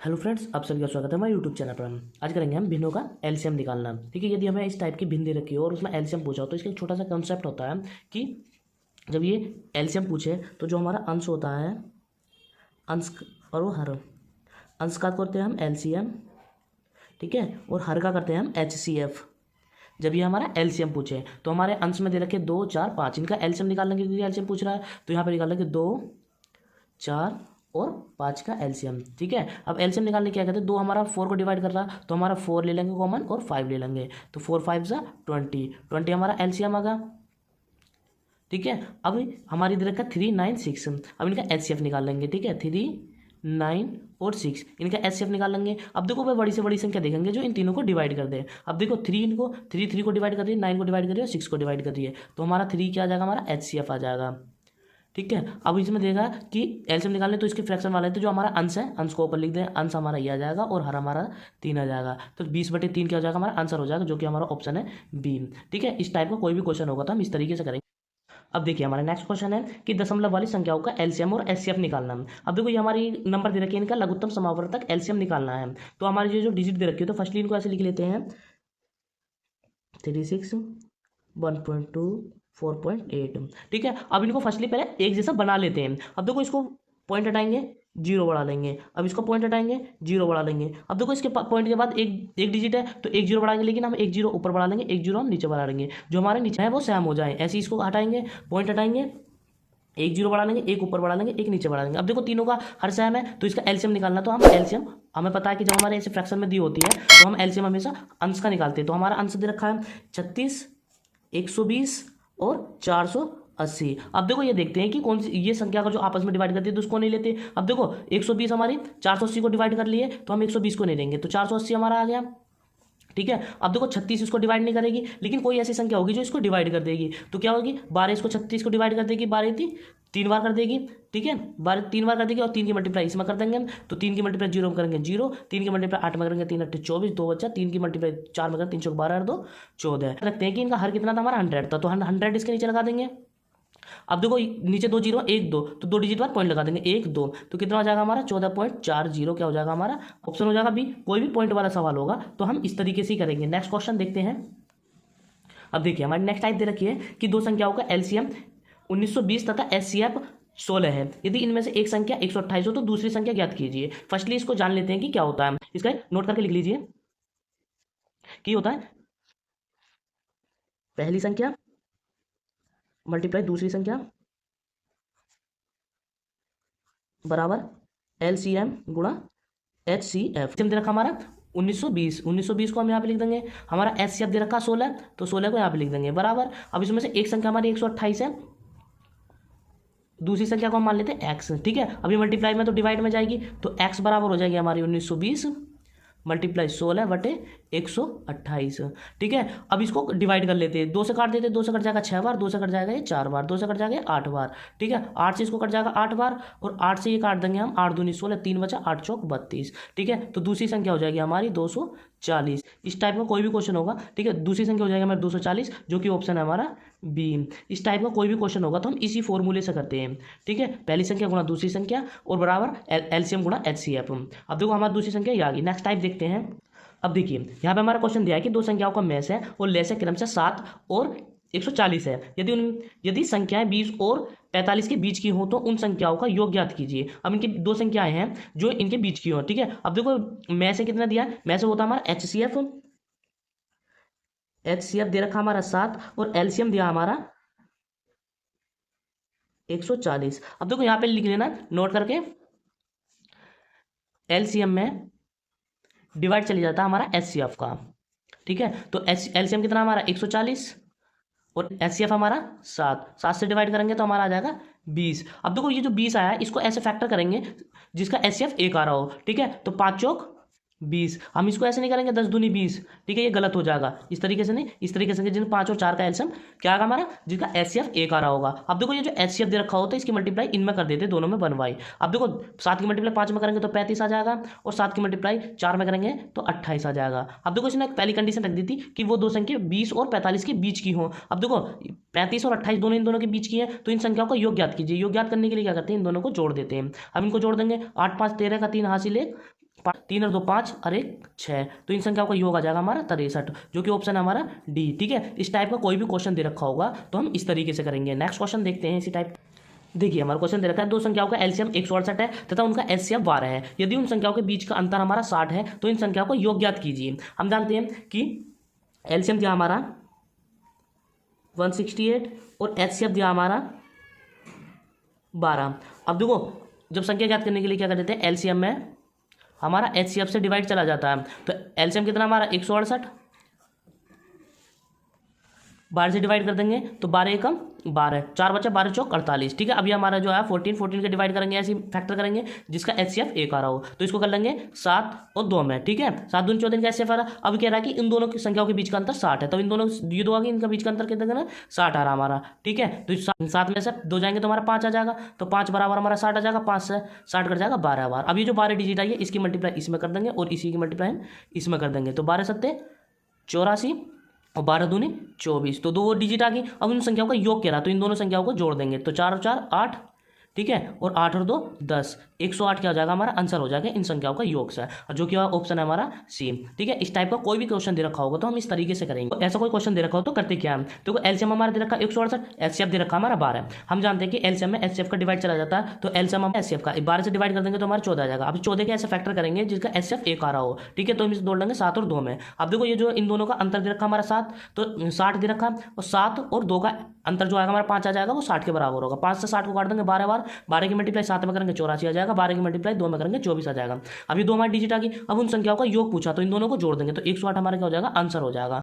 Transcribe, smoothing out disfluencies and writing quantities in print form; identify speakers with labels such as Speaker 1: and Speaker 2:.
Speaker 1: Hello friends, आप सभी का स्वागत है हमारे यूट्यूब चैनल पर। आज करेंगे हम भिन्नों का एलसीएम निकालना। ठीक है, यदि हमें इस टाइप की भिन्न दे रखी हो और उसमें एलसीएम पूछा हो तो इसका एक छोटा सा कंसेप्ट होता है कि जब ये एलसीएम पूछे तो जो हमारा अंश होता है, अंश और वो हर, अंश का करते हैं हम एलसीएम, ठीक है, और हर का करते हैं हम एचसीएफ। जब ये हमारा एलसीएम पूछे तो हमारे अंश में दे रखे 2, 4, 5, इनका एलसीएम निकालने के लिए एलसीएम पूछ रहा है तो यहाँ पे निकाल लेंगे 2, 4 और 5 का एलसीएम। ठीक है, अब एलसीएम निकालने क्या कहते हैं, 2 हमारा 4 को डिवाइड कर रहा तो हमारा 4 ले लेंगे कॉमन और 5 ले लेंगे तो 4 5 सा 20, 20 हमारा एलसीएम आ गया। ठीक है, अब हमारी इधर का 3, 9, 6, अब इनका एचसीएफ निकाल लेंगे। ठीक है, 3, 9 और 6 इनका एचसीएफ निकाल लेंगे। अब देखो भाई, बड़ी से बड़ी संख्या देखेंगे जो इन तीनों को डिवाइड कर दे। अब देखो 3 इनको 3 को डिवाइड कर रही है, 9 को डिवाइड कर रही है और 6 को डिवाइड कर रही है तो हमारा 3 क्या आ जाएगा, हमारा एचसीएफ आ जाएगा। ठीक है, अब इसमें देखा कि एलसीएम निकालने तो इसके फ्रैक्शन वाले तो जो हमारा अंश है, अंश को ऊपर लिख दें, अंश हमारा ये आ जाएगा और हर हमारा 3 आ जाएगा तो 20/3 क्या हो जाएगा, हमारा आंसर हो जाएगा, जो कि हमारा ऑप्शन है बी। ठीक है, इस टाइप का कोई भी क्वेश्चन होगा तो हम इस तरीके से करेंगे। अब देखिए हमारा नेक्स्ट क्वेश्चन है कि दशमलव वाली संख्याओं का एलसीएम और एचसीएफ निकालना। अब देखो ये हमारी नंबर दे रखी है, इनका लघुत्तम समावर्तक एलसीएम निकालना है तो हमारी जो डिजिट दे रखी है तो फर्स्टली इनको ऐसे लिख लेते हैं 36, 1.2, 4.8। ठीक है, अब इनको फर्स्टली पहले एक जैसा बना लेते हैं। अब देखो इसको पॉइंट हटाएंगे, जीरो बढ़ा लेंगे, अब इसको पॉइंट हटाएंगे, जीरो बढ़ा लेंगे। अब देखो इसके पॉइंट के बाद एक एक डिजिट है तो एक जीरो बढ़ाएंगे, लेकिन हम एक जीरो ऊपर बढ़ा लेंगे, एक जीरो हम नीचे बढ़ा लेंगे, जो हमारे नीचे है वो सेम हो जाए। ऐसे इसको हटाएंगे, पॉइंट हटाएंगे, एक जीरो बढ़ा लेंगे, एक ऊपर बढ़ा लेंगे, एक नीचे बढ़ा लेंगे। अब देखो तीनों का हर सेम है तो इसका एलसीएम निकालना, तो हम एलसीएम हमें पता है कि जब हमारे ऐसे फ्रैक्शन में दी होती है तो हम एलसीएम हमेशा अंश का निकालते हैं। तो हमारा अंश दे रखा है 36, 120 और 480। अब देखो ये देखते हैं कि कौन सी ये संख्या का जो आपस में डिवाइड करती है तो उसको नहीं लेते। अब देखो 120 हमारी 480 को डिवाइड कर लिए तो हम 120 को नहीं लेंगे तो 480 हमारा आ गया। ठीक है, अब देखो 36 इसको डिवाइड नहीं करेगी, लेकिन कोई ऐसी संख्या होगी जो इसको डिवाइड कर देगी तो क्या होगी, 12 इसको 36 को डिवाइड कर देगी, 12 थी 3 बार कर देगी। ठीक है, 12 3 बार कर देगी और 3 की मल्टीप्लाई इसमें कर देंगे हम तो 3 की मल्टीप्लाई 0 में करेंगे 0, 3 की मल्टीप्लाई 8 में करेंगे 3 8 24, 2 बच्चा, 3 की मल्टीप्लाई 4 में करेंगे 3 12 और 2 14। रखते हैं कि इनका हर कितना था, हमारा 100 था तो 100 इसके नीचे लगा देंगे। अब देखो नीचे 2 जीरो 1 2 तो 2 डिजिट बाद पॉइंट लगा देंगे 1 2 तो कितना हो जाएगा हमारा 14.40, क्या हो जाएगा हमारा ऑप्शन हो जाएगा बी। कोई भी पॉइंट वाला सवाल होगा तो हम इस तरीके से ही करेंगे। नेक्स्ट क्वेश्चन देखते हैं। अब देखिए हमारी नेक्स्ट टाइप दे रखी है कि दो संख्याओं का एलसीएम 1920 तथा एचसीएफ 16 है। यदि इनमें से एक संख्या 128 हो तो दूसरी संख्या ज्ञात कीजिए। फर्स्टली इसको जान लेते हैं कि क्या होता है, इसका नोट करके लिख लीजिए कि होता है पहली संख्या मल्टीप्लाई दूसरी संख्या बराबर एलसीएम गुणा एचसीएफ। दे रखा हमारा 1920 को हम यहाँ पे लिख देंगे, हमारा एचसीएफ दे रखा 16 तो 16 को यहाँ पे लिख देंगे बराबर। अब इसमें से एक संख्या हमारी 128 है, दूसरी संख्या को हम मान लेते हैं एक्स। ठीक है, अभी मल्टीप्लाई में तो डिवाइड में जाएगी तो एक्स बराबर हो जाएगी हमारी 1920 मल्टीप्लाई 16 बटे 128। ठीक है, अब इसको डिवाइड कर लेते हैं, 2 से काट देते हैं, 2 से कट जाएगा 6 बार, 2 से कट जाएगा ये 4 बार, 2 से कट जाएगा 8 बार। ठीक है, 8 से इसको कट जाएगा 8 बार और 8 से ये काट देंगे हम, 8 दूनी 16, 3 बचा 8 चौक 32। ठीक है, तो दूसरी संख्या हो जाएगी हमारी 240। इस टाइप का कोई भी क्वेश्चन होगा, ठीक है, दूसरी संख्या हो जाएगी हमारी 240, जो कि ऑप्शन है हमारा बी। इस टाइप का कोई भी क्वेश्चन होगा तो हम इसी फॉर्मूले से करते हैं। ठीक है, पहली संख्या गुणा दूसरी संख्या और बराबर एलसीएम गुणा एचसीएफ। अब देखो हमारी दूसरी संख्या ये आ गई। नेक्स्ट टाइप देखते हैं। अब देखिए यहाँ पे हमारा क्वेश्चन दिया है कि दो संख्याओं का मेष है और लेस है क्रमशः 7 और 140 है। यदि संख्याएं 20 और 45 के बीच की हो तो उन संख्याओं का योग ज्ञात कीजिए। अब इनकी दो संख्याएं हैं जो इनके बीच की हो। ठीक है, अब देखो मेष से कितना दिया है, मेष से होता है हमारा एचसीएफ, एचसीएफ दे रखा हमारा 7 और एलसीएम दिया हमारा 140। अब देखो यहाँ पे लिख लेना नोट करके, एलसीएम में डिवाइड चली जाता है हमारा एचसीएफ का। ठीक है, तो एलसीएम कितना हमारा 140 और एचसीएफ हमारा 7 से डिवाइड करेंगे तो हमारा आ जाएगा 20। अब देखो ये जो 20 आया है इसको ऐसे फैक्टर करेंगे जिसका एचसीएफ 1 आ रहा हो। ठीक है, तो 5 चौक 20, हम इसको ऐसे नहीं करेंगे 10 दूनी 20। ठीक है, ये गलत हो जाएगा, इस तरीके से नहीं, इस तरीके से जिन 5 और 4 का एलसीएम क्या आएगा हमारा, जिसका एचसीएफ 1 आ रहा होगा। अब देखो ये जो एचसीएफ दे रखा होता है इसकी मल्टीप्लाई इनमें कर देते, दोनों में बनवाई। अब देखो 7 की मल्टीप्लाई 5 में करेंगे तो 35 आ जाएगा और 7 की मल्टीप्लाई 4 में करेंगे तो 28 आ जाएगा। अब देखो इसने पहली कंडीशन रख दी थी कि वो दो संख्या 20 और 45 के बीच की हो। अब देखो 35 और 28 दोनों इन दोनों के बीच की है तो इन संख्याओं का योग ज्ञात कीजिए। योग ज्ञात करने के लिए क्या करते हैं, इन दोनों को जोड़ देते हैं। अब इनको जोड़ देंगे, 8 5 13 का 3 हासिल 1, 3 और 2 5 और 1 6, तो इन संख्याओं का योग आ जाएगा हमारा 63, जो कि ऑप्शन है हमारा डी। ठीक है, इस टाइप का कोई भी क्वेश्चन दे रखा होगा तो हम इस तरीके से करेंगे। नेक्स्ट क्वेश्चन देखते हैं इसी टाइप। देखिए हमारा क्वेश्चन दे रखा है, दो संख्याओं का एलसीएम 168 है तथा उनका एचसीएफ 12 है। यदि उन संख्याओं के बीच का अंतर हमारा 60 है तो इन संख्याओं को योग ज्ञात कीजिए। हम जानते हैं कि एलसीएम दिया हमारा 168 और एचसीएफ दिया हमारा 12। अब देखो जब संख्या ज्ञात करने के लिए क्या कर देते हैं, एलसीएम में हमारा एचसीएफ से डिवाइड चला जाता है, तो एलसीएम कितना हमारा 168, 12 से डिवाइड कर देंगे तो 12 एकम 12, 4 बचा 12 चौक 48। ठीक है, अभी हमारा जो है 14 के डिवाइड करेंगे, ऐसे फैक्टर करेंगे जिसका एचसीएफ 1 आ रहा हो, तो इसको कर लेंगे 7 और 2 में। ठीक है, 7 दूनी 14 का एचसीएफ आ रहा। अब कह रहा है कि इन दोनों की संख्याओं के बीच का अंतर 60 है, तो इन दोनों ये दो आ गई, इनका बीच का अंतर कितना करना 60 आ रहा हमारा। ठीक है, तो 7 में से 2 जाएंगे तो हमारा 5 आ जाएगा, तो 5 बराबर हमारा 60 आ जाएगा, 5 से 60 कट जाएगा 12 बार। अब ये जो 12 डिजिट आई है इसकी मल्टीप्लाई इसमें कर देंगे और इसी की मल्टीप्लाई इसमें कर देंगे, तो 12 सत्ते 84 और 12 दूनी 24, तो 2 डिजिट आ गई। अब इन संख्याओं का योग कह रहा, तो इन दोनों संख्याओं को जोड़ देंगे, तो 4 और 4 8, ठीक है, और 8 और 2 10, 108 क्या हो जाएगा हमारा आंसर हो जाएगा इन संख्याओं का योग से, और जो कि ऑप्शन है हमारा सी। ठीक है, इस टाइप का कोई भी क्वेश्चन दे रखा होगा तो हम इस तरीके से करेंगे। तो ऐसा कोई क्वेश्चन दे रखा हो तो करते क्या हम, तो एलसीएम हमारा दे रखा 168, एचसीएफ दे रखा हमारा 12। हम जानते हैं कि एलसीएम में एचसीएफ का डिवाइड चला जाता है, तो एलसीएम हम एचसीएफ का 12 से डिवाइड कर देंगे तो हमारा 14 आ जाएगा। अब 14 के ऐसे फैक्टर करेंगे जिसका एचसीएफ 1 आ रहा हो। ठीक है, तो हम इसे जोड़ लेंगे 7 और 2 में। अब देखो ये जो इन दोनों का अंतर दे रखा हमारा 7, तो 60 दे रखा, और 7 और 2 का अंतर जो आएगा हमारा 5 आ जाएगा, वो 60 के बराबर होगा। 5 से 60 को काट देंगे 12 बार, 12 की मल्टीप्लाई 7 में करेंगे 84 आ जाएगा, 12 की मल्टीप्लाई 2 में करेंगे 24 आ जाएगा। अभी 2 हमारी डिजिट आ गई। अब उन संख्याओं का योग पूछा तो इन दोनों को जोड़ देंगे, तो 108 हमारा क्या हो जाएगा आंसर हो जाएगा।